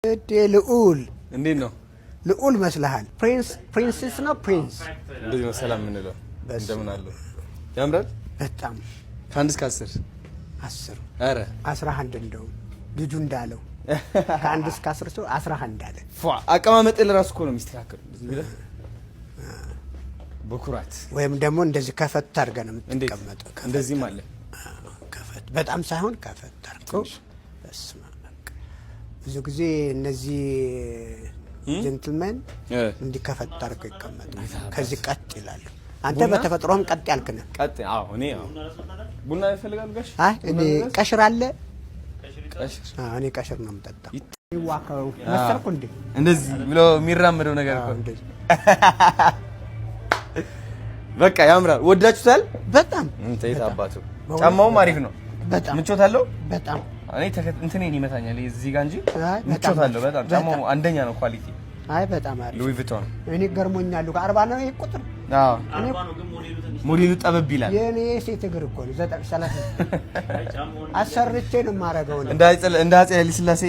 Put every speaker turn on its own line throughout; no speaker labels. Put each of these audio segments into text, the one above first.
ልዑል
እንዴት ነው?
ልዑል መስልሃል? ፕሪንስስ ነው ፕሪንስ
እንደዚህ ነው ሰላም የምንለው። እንደምን አለው? ያምራል
በጣም
ከአንድ እስከ 10
10
ኧረ
11 እንደው ልጁ እንዳለው ከአንድ እስከ 10 ሰው 11 አለ።
አቀማመጥ ለራሱ እኮ ነው የሚስተካከለው። እንደዚህ ብለህ በኩራት
ወይም ደግሞ እንደዚህ ከፈት አድርገህ ነው የምትቀመጠው።
እንደዚህም አለ
ከፈት በጣም ሳይሆን ከፈት አድርገው በስመ አብ። ብዙ ጊዜ እነዚህ ጀንትልመን እንዲህ ከፈት አድርገው ይቀመጣሉ። ከዚህ ቀጥ ይላሉ። አንተ በተፈጥሮም ቀጥ ያልክ ነህ።
ቀጥ አዎ። እኔ አዎ ቡና ይፈልጋል ጋሽ?
አይ እኔ ቀሽር አለ እኔ ቀሽር ነው የምጠጣው። ይዋካው መሰልኩ እንዴ
እንደዚህ ብሎ የሚራመደው ነገር እኮ እንደዚህ በቃ ያምራል። ወዳችሁታል?
በጣም
እንዴት አባቱ ጫማውም አሪፍ ነው።
በጣም
ምቾት አለው።
በጣም
እኔ እንትኔን ይመታኛል እዚህ ጋር እንጂ ምቾት አለው። በጣም ጫማው አንደኛ ነው ኳሊቲ።
አይ በጣም አሪፍ
ሉዊ ቪቶን
እኔ ገርሞኛል። 40 ነው ይሄ ቁጥር?
አዎ 40 ነው፣ ግን ሞዴሉ ጠበብ ይላል።
የኔ ሴት እግር እኮ ነው 930 አሰርቼ ነው የማደርገው ነው።
እንደ አፄ ኃይለ ሥላሴ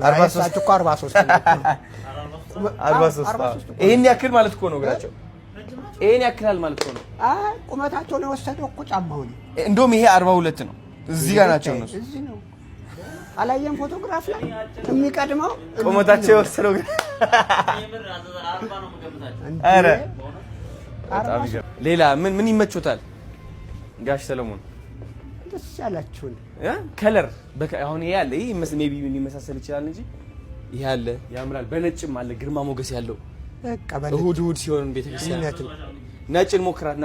43
እኮ 43
ይሄን ያክል ማለት እኮ ነው እግራቸው። ይሄን ያክላል ማለት እኮ ነው።
አይ ቁመታቸውን የወሰደው እኮ ጫማው ነው።
እንደውም ይሄ 42 ነው። እዚህ ጋር ናቸው እነሱ።
እዚህ ነው አላየም? ፎቶግራፍ ላይ የሚቀድመው
ቁመታቸው የወሰደው ግን አረ ሌላ ምን ይመቾታል ጋሽ ሰለሞን?
ደስ ያላችሁን
ከለር አሁን ይሄ አለ። ይሄ ሜቢ ምን ይመሳሰል ይችላል እንጂ ይሄ አለ ያምራል። በነጭም አለ ግርማ ሞገስ ያለው።
በቃ
እሁድ ሲሆን ቤተክርስቲያን ነጭን ሞክራትና